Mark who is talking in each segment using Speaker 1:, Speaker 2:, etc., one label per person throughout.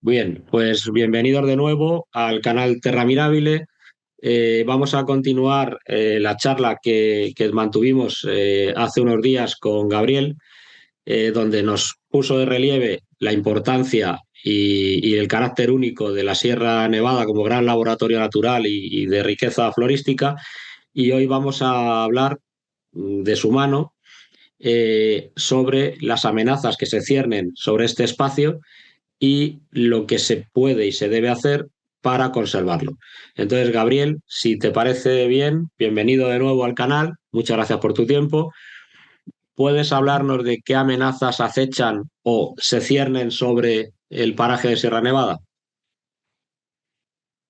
Speaker 1: Bien, pues bienvenidos de nuevo al canal Terra Mirabile. Vamos a continuar la charla que mantuvimos hace unos días con Gabriel, donde nos puso de relieve la importancia y el carácter único de la Sierra Nevada como gran laboratorio natural y de riqueza florística. Y hoy vamos a hablar de su mano sobre las amenazas que se ciernen sobre este espacio y lo que se puede y se debe hacer para conservarlo. Entonces, Gabriel, si te parece bien, bienvenido de nuevo al canal. Muchas gracias por tu tiempo. ¿Puedes hablarnos de qué amenazas acechan o se ciernen sobre el paraje de Sierra Nevada?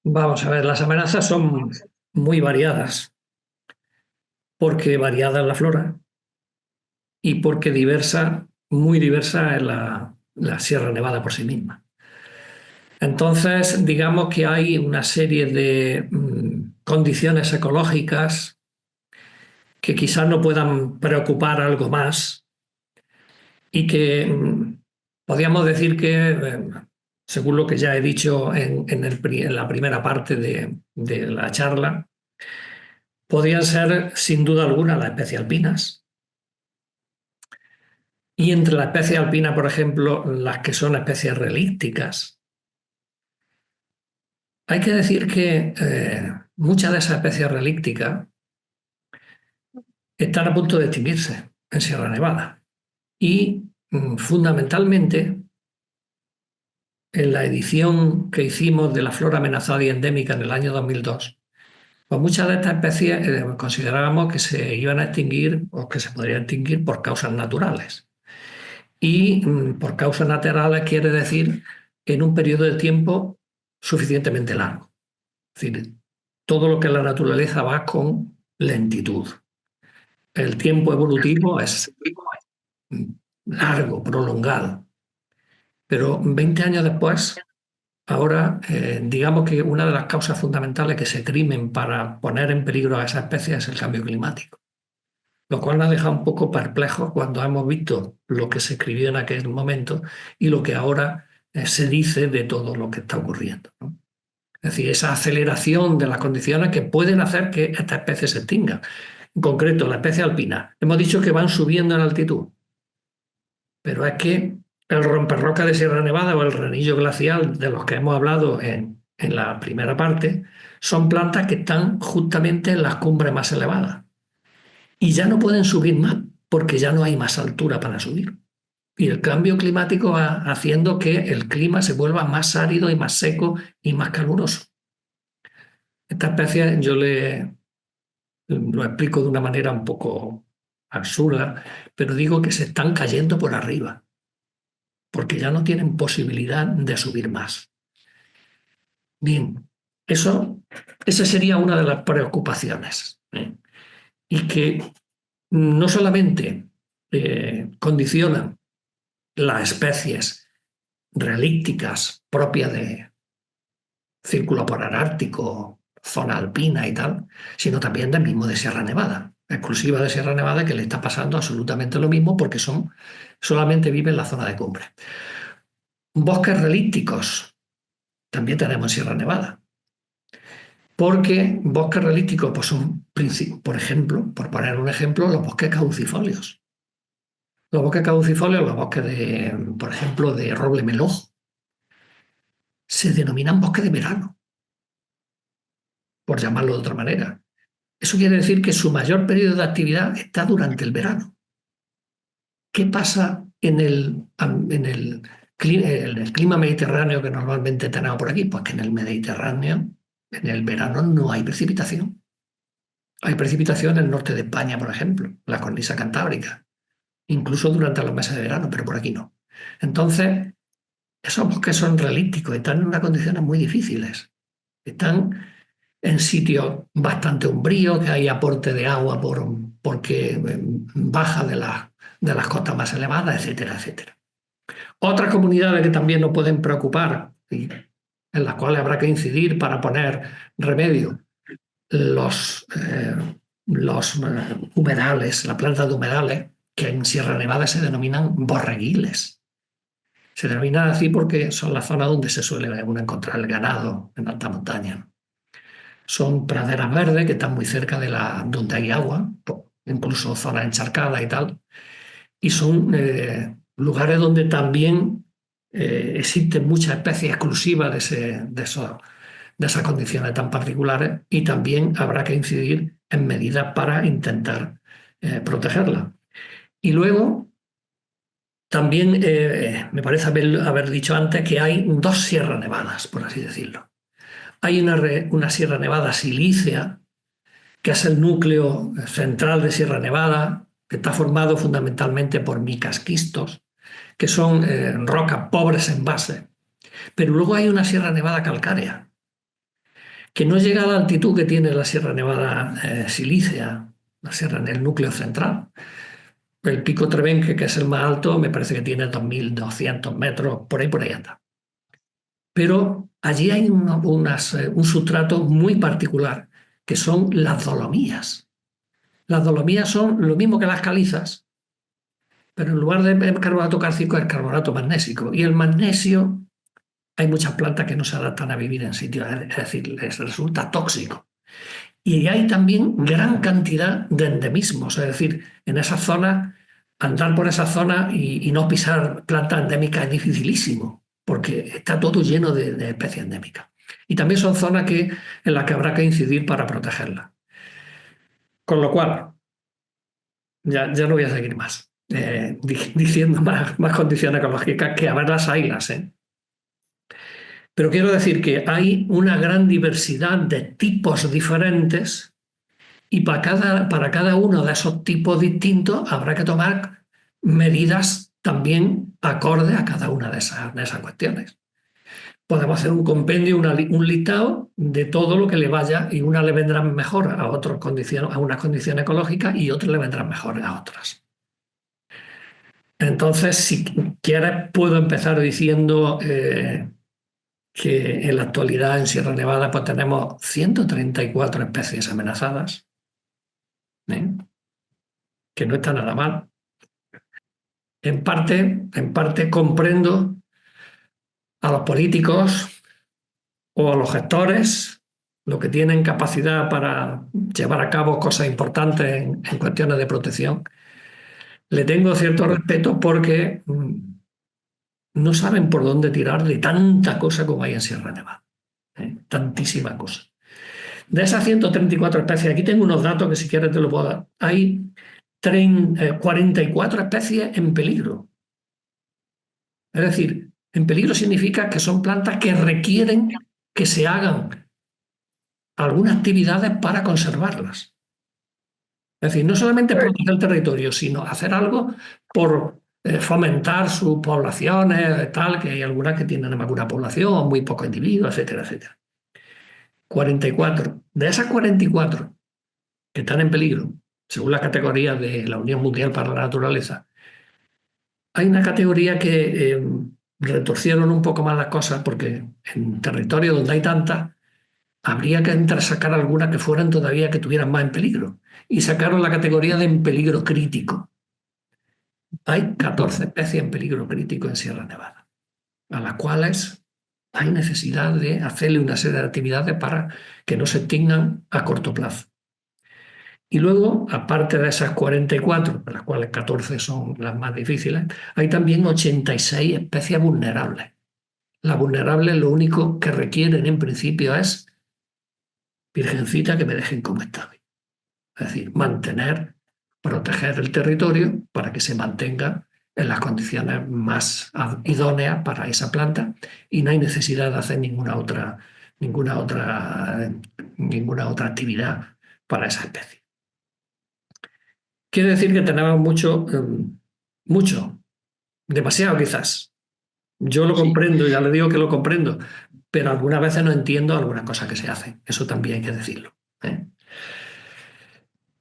Speaker 2: Vamos a ver, las amenazas son muy variadas, porque variada es la flora y porque diversa, muy diversa es la Sierra Nevada por sí misma. Entonces, digamos que hay una serie de condiciones ecológicas que quizás no puedan preocupar algo más y que podríamos decir que, según lo que ya he dicho en la primera parte de la charla, podrían ser, sin duda alguna, las especies alpinas. Y entre las especies alpinas, por ejemplo, las que son especies relícticas. Hay que decir que muchas de esas especies relícticas están a punto de extinguirse en Sierra Nevada. Y fundamentalmente, en la edición que hicimos de la flora amenazada y endémica en el año 2002, pues muchas de estas especies considerábamos que se iban a extinguir o que se podrían extinguir por causas naturales. Y por causas naturales quiere decir en un periodo de tiempo suficientemente largo. Es decir, todo lo que es la naturaleza va con lentitud. El tiempo evolutivo es largo, prolongado. Pero 20 años después, ahora digamos que una de las causas fundamentales que se crimen para poner en peligro a esa especie es el cambio climático. Lo cual nos deja un poco perplejos cuando hemos visto lo que se escribió en aquel momento y lo que ahora se dice de todo lo que está ocurriendo, ¿no? Es decir, esa aceleración de las condiciones que pueden hacer que esta especie se extinga. En concreto, la especie alpina. Hemos dicho que van subiendo en altitud, pero es que el romperroca de Sierra Nevada o el ranillo glacial de los que hemos hablado en la primera parte son plantas que están justamente en las cumbres más elevadas y ya no pueden subir más porque ya no hay más altura para subir. Y el cambio climático va haciendo que el clima se vuelva más árido y más seco y más caluroso. Esta especie lo explico de una manera un poco absurda, pero digo que se están cayendo por arriba, porque ya no tienen posibilidad de subir más. Bien, esa sería una de las preocupaciones, ¿eh? Y que no solamente condicionan las especies relícticas propias de círculo polar ártico, zona alpina y tal, sino también del mismo de Sierra Nevada, exclusiva de Sierra Nevada, que le está pasando absolutamente lo mismo porque solamente vive en la zona de cumbre. Bosques relícticos también tenemos en Sierra Nevada, porque bosques relíticos pues son, por ejemplo, por poner un ejemplo, los bosques caducifolios. Los bosques caducifolios, los bosques por ejemplo, de roble melojo, se denominan bosques de verano, por llamarlo de otra manera. Eso quiere decir que su mayor periodo de actividad está durante el verano. ¿Qué pasa en el clima mediterráneo que normalmente tenemos por aquí? Pues que en el Mediterráneo, en el verano, no hay precipitación. Hay precipitación en el norte de España, por ejemplo, la cornisa cantábrica, incluso durante los meses de verano, pero por aquí no. Entonces, esos bosques son relíticos, están en unas condiciones muy difíciles. Están en sitios bastante umbríos, que hay aporte de agua porque baja de las costas más elevadas, etcétera, etcétera. Otras comunidades que también nos pueden preocupar y en las cuales habrá que incidir para poner remedio, los humedales, la planta de humedales, que en Sierra Nevada se denominan borreguiles. Se denomina así porque son las zonas donde se suele uno encontrar el ganado en alta montaña. Son praderas verdes que están muy cerca de donde hay agua, incluso zonas encharcadas y tal. Y son lugares donde también existen muchas especies exclusivas de esas condiciones tan particulares, y también habrá que incidir en medidas para intentar protegerlas. Y luego, también me parece haber dicho antes que hay dos sierras nevadas, por así decirlo. Hay una Sierra Nevada silícea, que es el núcleo central de Sierra Nevada, que está formado fundamentalmente por micasquistos, que son rocas pobres en base. Pero luego hay una Sierra Nevada calcárea, que no llega a la altitud que tiene la Sierra Nevada silícea, la sierra en el núcleo central. El Pico Trevenque, que es el más alto, me parece que tiene 2.200 metros, por ahí anda. Pero allí hay un sustrato muy particular, que son las dolomías. Las dolomías son lo mismo que las calizas, pero en lugar de carbonato cálcico es carbonato magnésico. Y el magnesio, hay muchas plantas que no se adaptan a vivir en sitios, es decir, les resulta tóxico. Y hay también gran cantidad de endemismos, es decir, en esas zonas, andar por esa zona y no pisar plantas endémicas es dificilísimo, porque está todo lleno de especies endémicas. Y también son zonas en las que habrá que incidir para protegerlas. Con lo cual, ya no voy a seguir más, diciendo más condiciones ecológicas, que a ver las haylas, ¿eh? Pero quiero decir que hay una gran diversidad de tipos diferentes, y para cada uno de esos tipos distintos habrá que tomar medidas también acorde a cada una de esas cuestiones. Podemos hacer un compendio, un listado de todo lo que le vaya, y una le vendrán mejor a unas condiciones ecológicas y otras le vendrán mejor a otras. Entonces, si quieres, puedo empezar diciendo que en la actualidad en Sierra Nevada pues tenemos 134 especies amenazadas, ¿eh? Que no está nada mal. En parte comprendo a los políticos o a los gestores, los que tienen capacidad para llevar a cabo cosas importantes en cuestiones de protección. Le tengo cierto respeto porque no saben por dónde tirar de tanta cosa como hay en Sierra Nevada. Tantísima cosa. De esas 134 especies, aquí tengo unos datos que si quieres te lo puedo dar. Hay 44 especies en peligro. Es decir, en peligro significa que son plantas que requieren que se hagan algunas actividades para conservarlas. Es decir, no solamente proteger el territorio, sino hacer algo por fomentar sus poblaciones, tal, que hay algunas que tienen alguna población, muy pocos individuos, etcétera, etcétera. 44. De esas 44 que están en peligro, según la categoría de la Unión Mundial para la Naturaleza, hay una categoría que retorcieron un poco más las cosas, porque en territorio donde hay tantas, habría que sacar algunas que fueran todavía, que tuvieran más en peligro. Y sacaron la categoría de en peligro crítico. Hay 14 especies en peligro crítico en Sierra Nevada, a las cuales hay necesidad de hacerle una serie de actividades para que no se extingan a corto plazo. Y luego, aparte de esas 44, de las cuales 14 son las más difíciles, hay también 86 especies vulnerables. Las vulnerables lo único que requieren en principio es: virgencita, que me dejen como estoy. Es decir, proteger el territorio para que se mantenga en las condiciones más idóneas para esa planta, y no hay necesidad de hacer ninguna otra actividad para esa especie. Quiere decir que tenemos mucho, demasiado quizás. Yo lo comprendo, ya le digo que lo comprendo, pero algunas veces no entiendo algunas cosas que se hacen. Eso también hay que decirlo, ¿eh?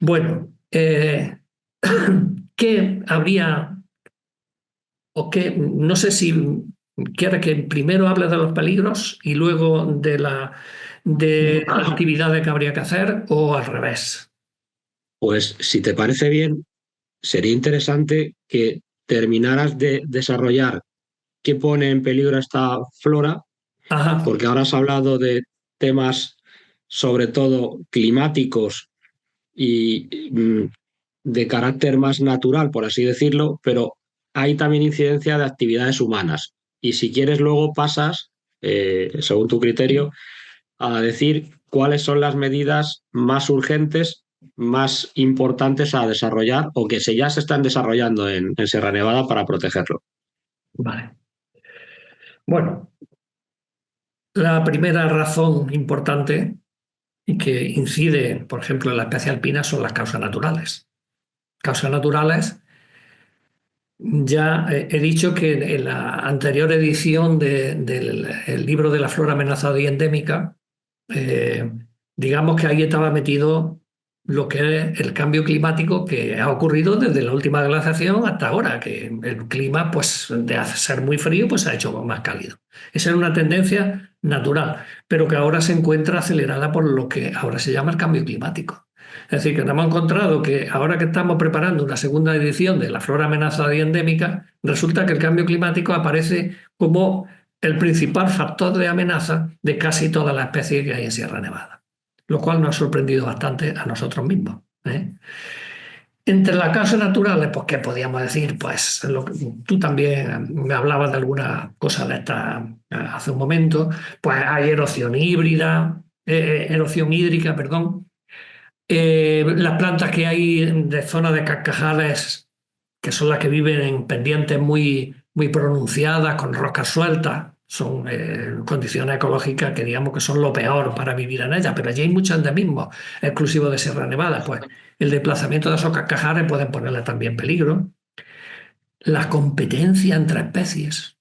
Speaker 2: Bueno, ¿qué habría o qué? No sé si quiere que primero hable de los peligros y luego de las actividades que habría que hacer, o al revés.
Speaker 1: Pues si te parece bien, sería interesante que terminaras de desarrollar qué pone en peligro esta flora,
Speaker 2: Ajá,
Speaker 1: porque ahora has hablado de temas sobre todo climáticos y de carácter más natural, por así decirlo, pero hay también incidencia de actividades humanas. Y si quieres, luego pasas, según tu criterio, a decir cuáles son las medidas más urgentes, más importantes a desarrollar o que ya se están desarrollando en Sierra Nevada para protegerlo.
Speaker 2: vale. Bueno, la primera razón importante y que incide, por ejemplo, en la especie alpina son las causas naturales. Causas naturales, ya he dicho que en la anterior edición del el libro de la flora amenazada y endémica, eh, digamos que ahí estaba metido lo que es el cambio climático que ha ocurrido desde la última glaciación hasta ahora, que el clima, pues, de ser muy frío, pues se ha hecho más cálido. Esa es una tendencia natural, pero que ahora se encuentra acelerada por lo que ahora se llama el cambio climático. Es decir, que nos hemos encontrado que ahora que estamos preparando una segunda edición de la flora amenazada y endémica, resulta que el cambio climático aparece como el principal factor de amenaza de casi todas las especies que hay en Sierra Nevada, lo cual nos ha sorprendido bastante a nosotros mismos, ¿eh? Entre las causas naturales, pues, ¿qué podíamos decir? Pues tú también me hablabas de alguna cosa de esta hace un momento, pues hay erosión híbrida, erosión hídrica, perdón. Las plantas que hay de zonas de cascajales, que son las que viven en pendientes muy, muy pronunciadas, con rocas sueltas, son condiciones ecológicas que digamos que son lo peor para vivir en ellas, pero allí hay mucho endemismo exclusivo de Sierra Nevada, pues el desplazamiento de esos cascajares pueden ponerle también peligro. La competencia entre especies.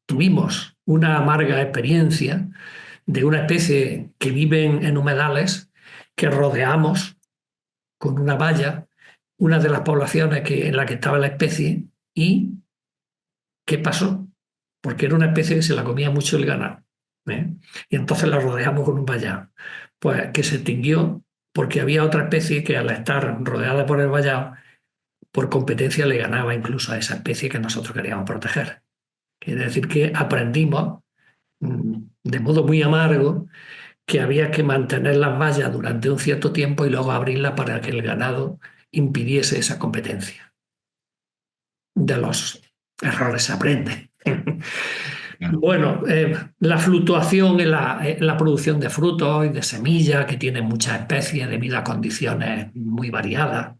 Speaker 2: Tuvimos una amarga experiencia de una especie que vive en humedales que rodeamos con una valla, una de las poblaciones en la que estaba la especie. ¿Y qué pasó? Porque era una especie que se la comía mucho el ganado, ¿eh? Y entonces la rodeamos con un vallado. Pues que se extinguió porque había otra especie que al estar rodeada por el vallado, por competencia le ganaba incluso a esa especie que nosotros queríamos proteger. Quiere decir que aprendimos de modo muy amargo que había que mantener las vallas durante un cierto tiempo y luego abrirlas para que el ganado impidiese esa competencia. De los errores se aprende.
Speaker 1: Claro.
Speaker 2: Bueno, la fluctuación en la producción de frutos y de semillas, que tiene muchas especies debido a condiciones muy variadas.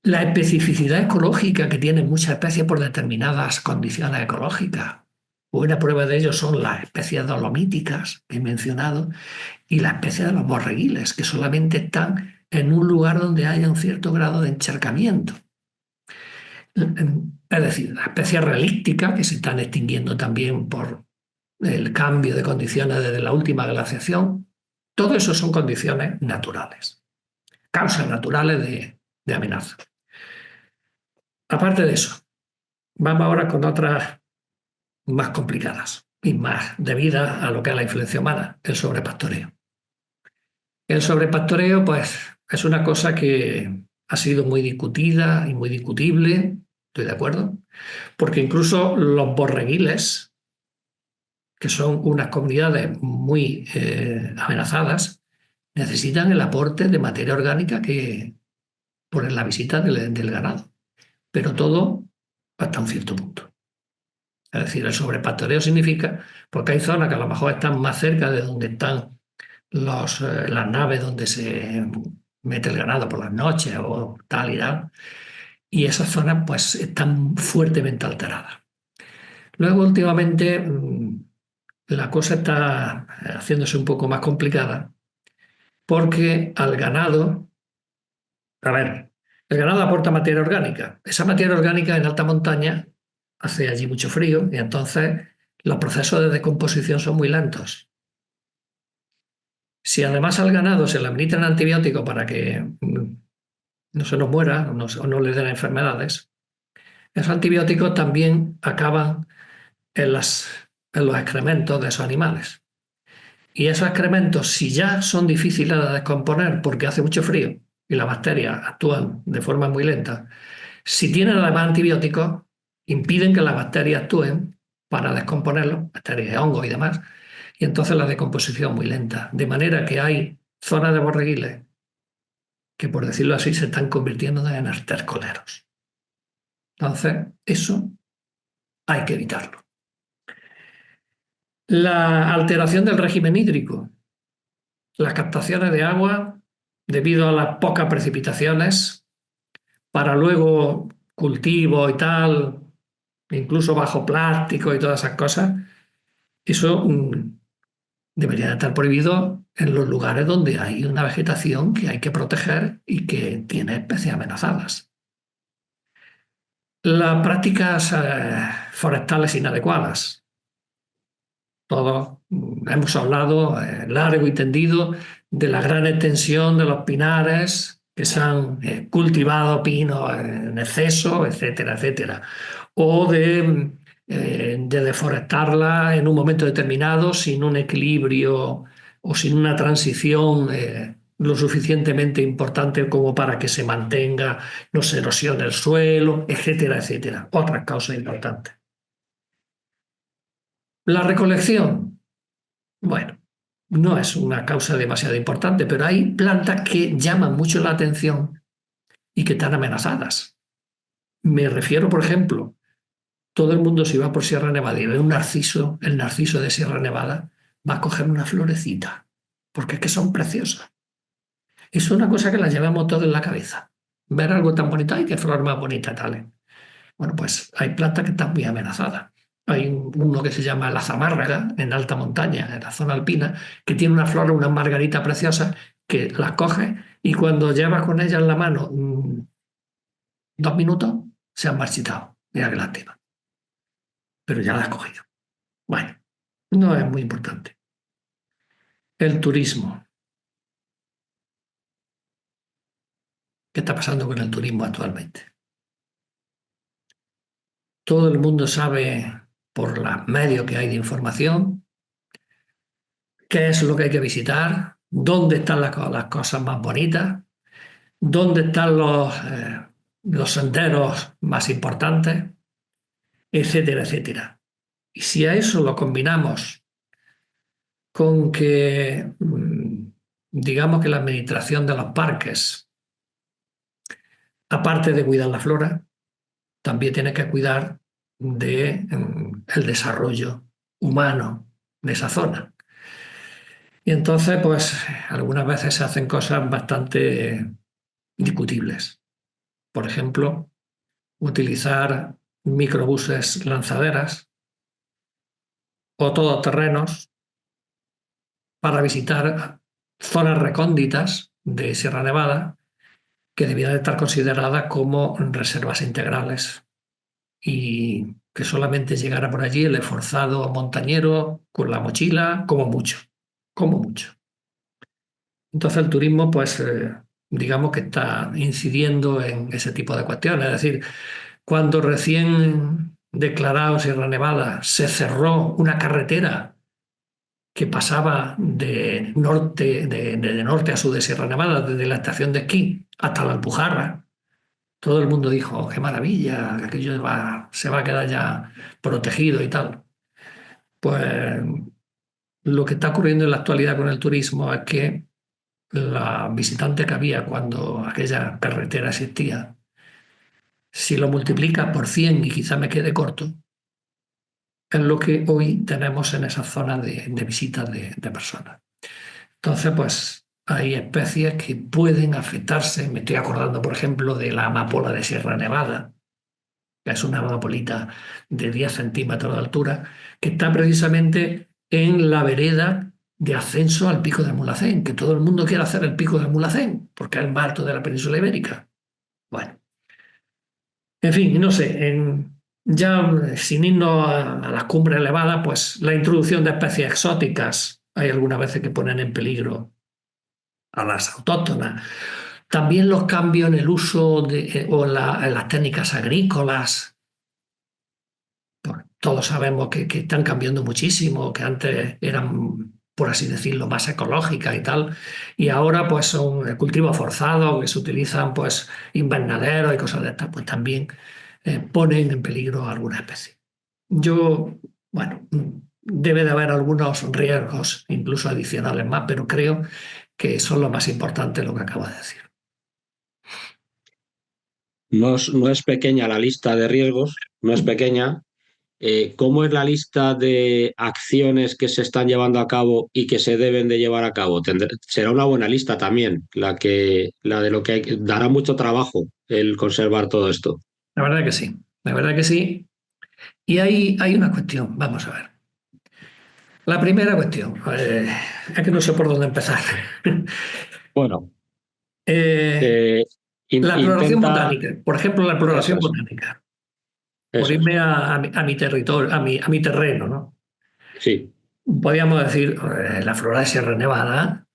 Speaker 2: La especificidad ecológica, que tiene muchas especies por determinadas condiciones ecológicas. Buena prueba de ello son las especies dolomíticas que he mencionado y la especie de los borreguiles, que solamente están en un lugar donde haya un cierto grado de encharcamiento. Es decir, las especies relícticas, que se están extinguiendo también por el cambio de condiciones desde la última glaciación, todo eso son condiciones naturales, causas naturales de amenaza. Aparte de eso, vamos ahora con otras más complicadas y más debidas a lo que es la influencia humana, el sobrepastoreo. El sobrepastoreo, pues, es una cosa que ha sido muy discutida y muy discutible, estoy de acuerdo, porque incluso los borreguiles, que son unas comunidades muy amenazadas, necesitan el aporte de materia orgánica que por la visita del ganado, pero todo hasta un cierto punto. Es decir, el sobrepastoreo significa, porque hay zonas que a lo mejor están más cerca de donde están las naves donde se mete el ganado por las noches o tal y tal, y esas zonas pues están fuertemente alteradas. Luego, últimamente, la cosa está haciéndose un poco más complicada porque al ganado, a ver, el ganado aporta materia orgánica. Esa materia orgánica en alta montaña hace allí mucho frío y entonces los procesos de descomposición son muy lentos. Si además al ganado se le administran antibióticos para que no se nos muera o no le den enfermedades, esos antibióticos también acaban en los excrementos de esos animales. Y esos excrementos, si ya son difíciles de descomponer porque hace mucho frío y las bacterias actúan de forma muy lenta, si tienen además antibióticos, impiden que las bacterias actúen para descomponerlo, bacterias de hongo y demás, y entonces la decomposición es muy lenta. De manera que hay zonas de borreguiles que, por decirlo así, se están convirtiendo en estercoleros. Entonces, eso hay que evitarlo. La alteración del régimen hídrico. Las captaciones de agua, debido a las pocas precipitaciones, para luego cultivo y tal, incluso bajo plástico y todas esas cosas, eso debería de estar prohibido en los lugares donde hay una vegetación que hay que proteger y que tiene especies amenazadas. Las prácticas forestales inadecuadas. Todos hemos hablado largo y tendido de la gran extensión de los pinares que se han cultivado pinos en exceso, etcétera, etcétera. O de deforestarla en un momento determinado sin un equilibrio o sin una transición lo suficientemente importante como para que se mantenga, no se erosione el suelo, etcétera, etcétera. Otras causas importantes. La recolección, bueno, no es una causa demasiado importante, pero hay plantas que llaman mucho la atención y que están amenazadas. Me refiero, por ejemplo, todo el mundo si va por Sierra Nevada y ve un narciso, el narciso de Sierra Nevada, va a coger una florecita, porque es que son preciosas. Es una cosa que la llevamos todos en la cabeza. Ver algo tan bonito, ¡ay, qué flor más bonita, tal! Bueno, pues hay plantas que están muy amenazadas. Hay uno que se llama la zamárraga, en alta montaña, en la zona alpina, que tiene una flor, una margarita preciosa, que las coges y cuando llevas con ella en la mano 2 minutos, se han marchitado. Mira qué lástima. Pero ya la has cogido. Bueno, no es muy importante. El turismo. ¿Qué está pasando con el turismo actualmente? Todo el mundo sabe por los medios que hay de información qué es lo que hay que visitar, dónde están las cosas más bonitas, dónde están los senderos más importantes, etcétera, etcétera. Y si a eso lo combinamos con que, digamos que la administración de los parques, aparte de cuidar la flora, también tiene que cuidar del desarrollo humano de esa zona. Y entonces, pues, algunas veces se hacen cosas bastante discutibles. Por ejemplo, utilizar microbuses lanzaderas o todoterrenos para visitar zonas recónditas de Sierra Nevada que debieran estar consideradas como reservas integrales y que solamente llegara por allí el esforzado montañero con la mochila, como mucho, como mucho. Entonces el turismo, pues, digamos que está incidiendo en ese tipo de cuestiones. Es decir, cuando recién declarado Sierra Nevada se cerró una carretera que pasaba de norte a sur de Sierra Nevada, desde la estación de esquí hasta la Alpujarra, todo el mundo dijo, "Oh, qué maravilla, que aquello se va a quedar ya protegido y tal". Pues lo que está ocurriendo en la actualidad con el turismo es que la visitante que había cuando aquella carretera existía, si lo multiplica por 100 y quizá me quede corto, es lo que hoy tenemos en esa zona de visitas de personas. Entonces, pues hay especies que pueden afectarse. Me estoy acordando, por ejemplo, de la amapola de Sierra Nevada, que es una amapolita de 10 centímetros de altura, que está precisamente en la vereda de ascenso al Pico del Mulhacén, que todo el mundo quiere hacer el Pico del Mulhacén, porque es el más alto de la península ibérica. Bueno, en fin, no sé, ya sin irnos a las cumbres elevadas, pues la introducción de especies exóticas, hay algunas veces que ponen en peligro a las autóctonas. También los cambios en el uso en las técnicas agrícolas. Bueno, todos sabemos que están cambiando muchísimo, que antes eran, por así decirlo, más ecológicas y tal, y ahora pues son cultivos forzados, que se utilizan pues invernaderos y cosas de estas, pues también ponen en peligro a alguna especie. Bueno, debe de haber algunos riesgos, incluso adicionales más, pero creo que son lo más importante lo que acabo de decir.
Speaker 1: No es pequeña la lista de riesgos, no es pequeña. ¿Cómo es la lista de acciones que se están llevando a cabo y que se deben de llevar a cabo? Será una buena lista también, la de lo que dará mucho trabajo el conservar todo esto.
Speaker 2: La verdad que sí, la verdad que sí. Y hay una cuestión, vamos a ver. La primera cuestión, es que no sé por dónde empezar.
Speaker 1: Bueno,
Speaker 2: Eh,
Speaker 1: eh,
Speaker 2: la exploración
Speaker 1: intenta
Speaker 2: botánica, por ejemplo, la
Speaker 1: eso
Speaker 2: exploración
Speaker 1: es,
Speaker 2: botánica, por
Speaker 1: eso es.
Speaker 2: irme a mi territorio, a mi terreno, ¿no?
Speaker 1: Sí,
Speaker 2: Podríamos decir, la flora de Sierra Nevada,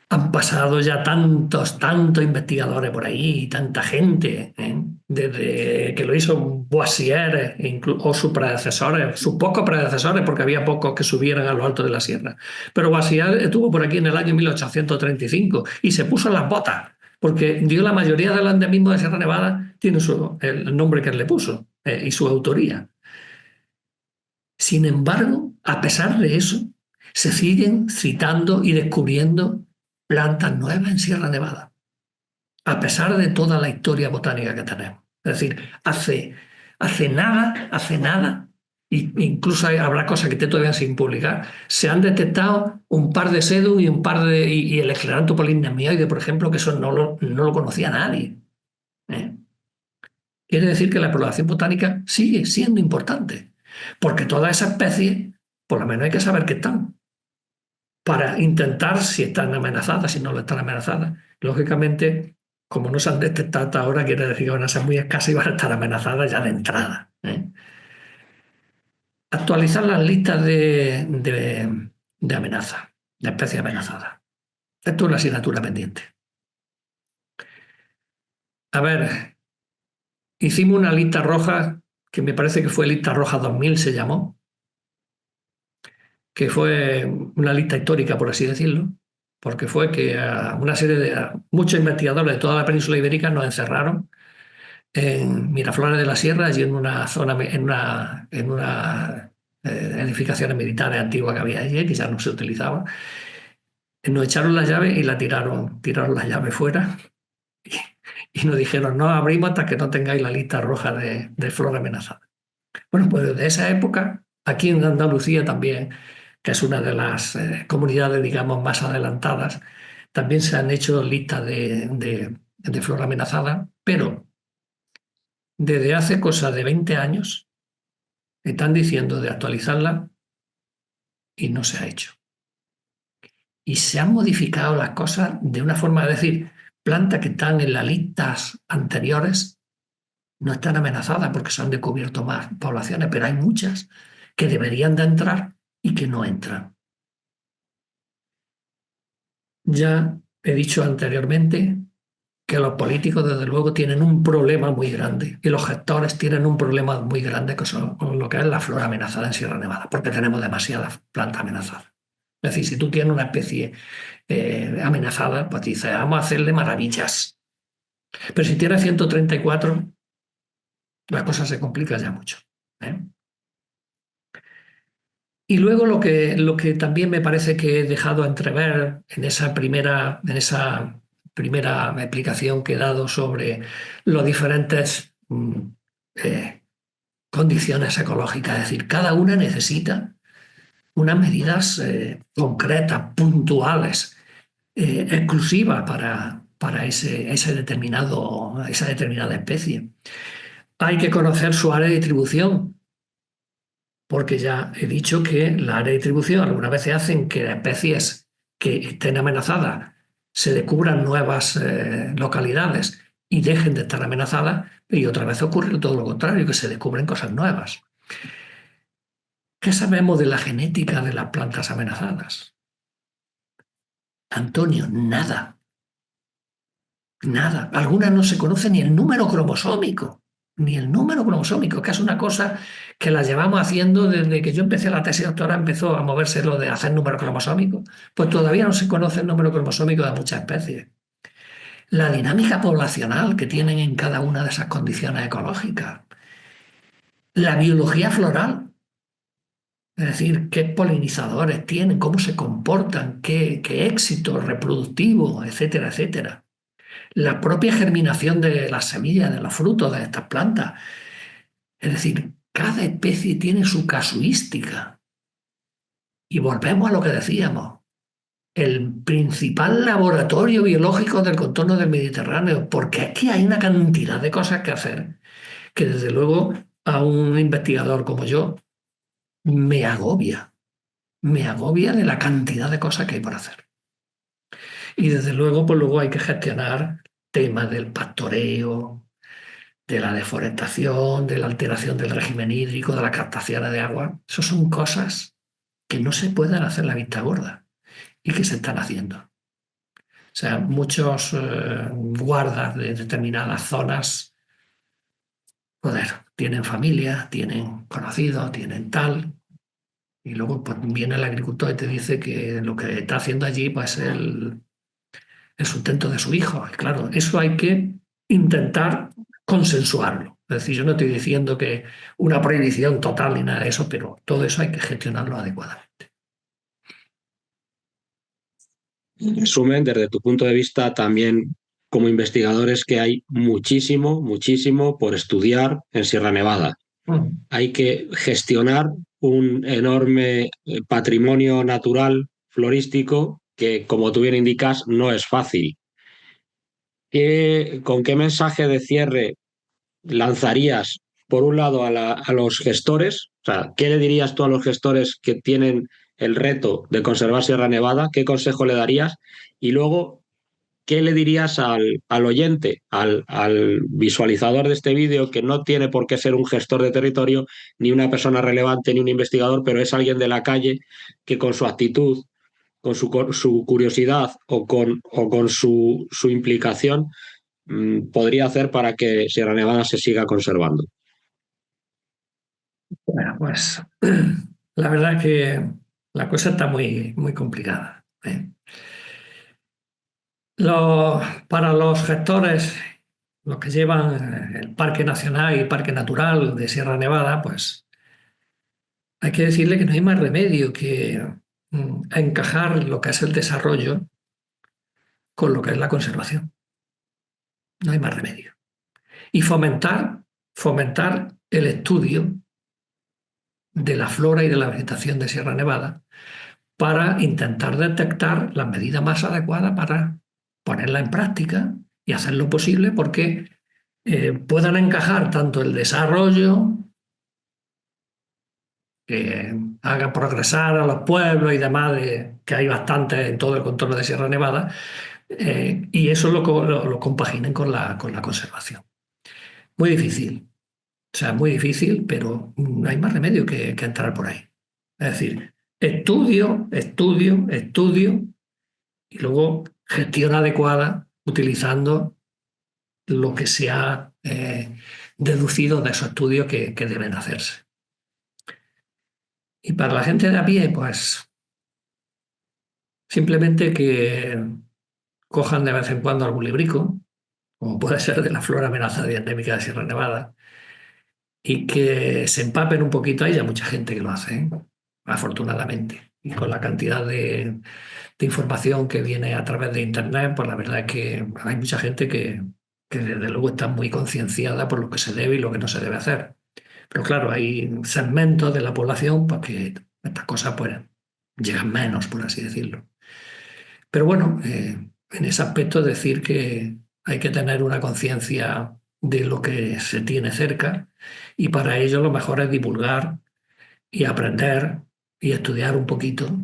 Speaker 2: han pasado ya tantos investigadores por ahí, tanta gente, ¿eh? Desde que lo hizo Boissier o sus predecesores, sus pocos predecesores, porque había pocos que subieran a lo alto de la sierra. Pero Boissier estuvo por aquí en el año 1835 y se puso las botas, porque dio la mayoría del endemismo de Sierra Nevada, tiene el nombre que él le puso y su autoría. Sin embargo, a pesar de eso, se siguen citando y descubriendo plantas nuevas en Sierra Nevada, a pesar de toda la historia botánica que tenemos. Es decir, hace nada, incluso habrá cosas que esté todavía sin publicar, se han detectado un par de sedum y un par de y el esclerantopolinnemioide, por ejemplo, que eso no lo conocía nadie. ¿Eh? Quiere decir que la exploración botánica sigue siendo importante, porque todas esas especies, por lo menos hay que saber que están, para intentar si están amenazadas, si no lo están amenazadas. Lógicamente, como no se han detectado hasta ahora, quiere decir que van a ser muy escasas y van a estar amenazadas ya de entrada. Actualizar las listas de amenazas, de especies amenazadas. Esto es una asignatura pendiente. A ver, hicimos una lista roja, que me parece que fue lista roja 2000, se llamó, que fue una lista histórica, por así decirlo, porque fue que una serie de muchos investigadores de toda la península ibérica nos encerraron en Miraflores de la Sierra, allí en una zona, en una edificaciones militares antiguas que había allí, que ya no se utilizaba. Nos echaron las llaves y tiraron las llaves fuera y, y nos dijeron, no abrimos hasta que no tengáis la lista roja de flora amenazada. Bueno, pues desde esa época, aquí en Andalucía también, que es una de las comunidades, digamos, más adelantadas, también se han hecho listas de flora amenazada, pero desde hace cosa de 20 años están diciendo de actualizarla y no se ha hecho. Y se han modificado las cosas de una forma de decir, plantas que están en las listas anteriores no están amenazadas porque se han descubierto más poblaciones, pero hay muchas que deberían de entrar y que no entran. Ya he dicho anteriormente que los políticos, desde luego, tienen un problema muy grande y los gestores tienen un problema muy grande con lo que es la flora amenazada en Sierra Nevada, porque tenemos demasiadas plantas amenazadas. Es decir, si tú tienes una especie amenazada, pues dices, vamos a hacerle maravillas. Pero si tienes 134, la cosa se complica ya mucho. ¿Eh? Y luego lo que también me parece que he dejado entrever en esa primera explicación que he dado sobre las diferentes condiciones ecológicas, es decir, cada una necesita unas medidas concretas, puntuales, exclusivas para esa determinada especie. Hay que conocer su área de distribución, porque ya he dicho que la área de distribución algunas veces hacen que especies que estén amenazadas se descubran nuevas localidades y dejen de estar amenazadas, y otra vez ocurre todo lo contrario, que se descubren cosas nuevas. ¿Qué sabemos de la genética de las plantas amenazadas? Antonio, nada. Nada. Algunas no se conoce ni el número cromosómico. Ni el número cromosómico, que es una cosa que la llevamos haciendo desde que yo empecé la tesis doctoral, empezó a moverse lo de hacer número cromosómico. Pues todavía no se conoce el número cromosómico de muchas especies. La dinámica poblacional que tienen en cada una de esas condiciones ecológicas. La biología floral, es decir, qué polinizadores tienen, cómo se comportan, qué éxito reproductivo, etcétera, etcétera. La propia germinación de las semillas, de los frutos de estas plantas. Es decir, cada especie tiene su casuística. Y volvemos a lo que decíamos. El principal laboratorio biológico del contorno del Mediterráneo, porque aquí hay una cantidad de cosas que hacer que desde luego a un investigador como yo me agobia de la cantidad de cosas que hay por hacer. Y desde luego, pues luego hay que gestionar temas del pastoreo, de la deforestación, de la alteración del régimen hídrico, de la captación de agua. Eso son cosas que no se pueden hacer a la vista gorda y que se están haciendo. O sea, muchos guardas de determinadas zonas, joder, tienen familia, tienen conocidos, tienen tal, y luego pues, viene el agricultor y te dice que lo que está haciendo allí pues, es el sustento de su hijo. Y claro, eso hay que intentar consensuarlo. Es decir, yo no estoy diciendo que una prohibición total ni nada de eso, pero todo eso hay que gestionarlo adecuadamente.
Speaker 1: En resumen, desde tu punto de vista, también como investigadores, que hay muchísimo, muchísimo por estudiar en Sierra Nevada.
Speaker 2: Mm.
Speaker 1: Hay que gestionar un enorme patrimonio natural florístico que, como tú bien indicas, no es fácil. ¿Con qué mensaje de cierre lanzarías, por un lado, a los gestores? O sea, ¿qué le dirías tú a los gestores que tienen el reto de conservar Sierra Nevada? ¿Qué consejo le darías? Y luego, ¿qué le dirías al oyente, al visualizador de este vídeo, que no tiene por qué ser un gestor de territorio, ni una persona relevante, ni un investigador, pero es alguien de la calle que con su actitud, con su curiosidad o con su implicación podría hacer para que Sierra Nevada se siga conservando?
Speaker 2: Bueno, pues la verdad que la cosa está muy, muy complicada, ¿eh? Para los gestores, los que llevan el Parque Nacional y Parque Natural de Sierra Nevada, pues hay que decirle que no hay más remedio que encajar lo que es el desarrollo con lo que es la conservación. No hay más remedio. Y fomentar el estudio de la flora y de la vegetación de Sierra Nevada para intentar detectar las medidas más adecuadas para ponerla en práctica y hacer lo posible porque puedan encajar tanto el desarrollo que haga progresar a los pueblos y demás, que hay bastante en todo el contorno de Sierra Nevada, y eso lo compaginen con la conservación. Muy difícil, o sea, muy difícil, pero no hay más remedio que entrar por ahí. Es decir, estudio, estudio, estudio y luego gestión adecuada utilizando lo que se ha deducido de esos estudios que deben hacerse. Y para la gente de a pie, pues simplemente que cojan de vez en cuando algún librico, como puede ser de la flora amenazada y endémica de Sierra Nevada, y que se empapen un poquito. Hay ya mucha gente que lo hace, ¿eh? Afortunadamente. Y con la cantidad de información que viene a través de Internet, pues la verdad es que hay mucha gente que desde luego está muy concienciada por lo que se debe y lo que no se debe hacer. Pero claro, hay segmentos de la población pues, que estas cosas pues, llegan menos, por así decirlo. Pero bueno, en ese aspecto decir que hay que tener una conciencia de lo que se tiene cerca y para ello lo mejor es divulgar y aprender y estudiar un poquito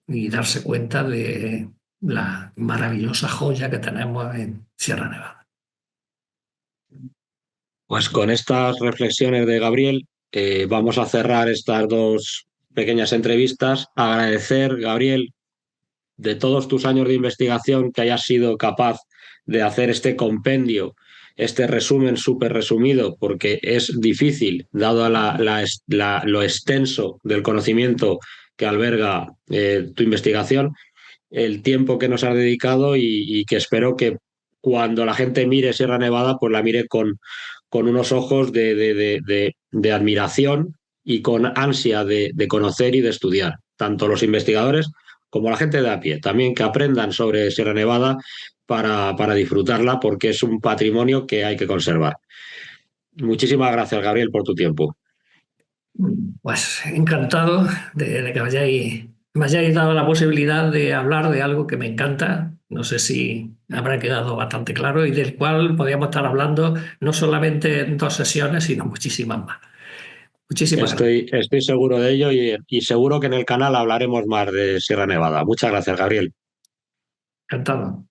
Speaker 2: y darse cuenta de la maravillosa joya que tenemos en Sierra Nevada.
Speaker 1: Pues con estas reflexiones de Gabriel, vamos a cerrar estas dos pequeñas entrevistas. Agradecer, Gabriel, de todos tus años de investigación, que hayas sido capaz de hacer este compendio, este resumen súper resumido, porque es difícil, dado lo extenso del conocimiento que alberga tu investigación, el tiempo que nos has dedicado y que espero que cuando la gente mire Sierra Nevada, pues la mire con unos ojos de admiración y con ansia de conocer y de estudiar, tanto los investigadores como la gente de a pie, también que aprendan sobre Sierra Nevada para disfrutarla, porque es un patrimonio que hay que conservar. Muchísimas gracias, Gabriel, por tu tiempo.
Speaker 2: Pues encantado de que me hayáis dado la posibilidad de hablar de algo que me encanta. No sé si habrá quedado bastante claro y del cual podríamos estar hablando no solamente en 2 sesiones, sino muchísimas más. Muchísimas gracias.
Speaker 1: Estoy seguro de ello y seguro que en el canal hablaremos más de Sierra Nevada. Muchas gracias, Gabriel.
Speaker 2: Encantado.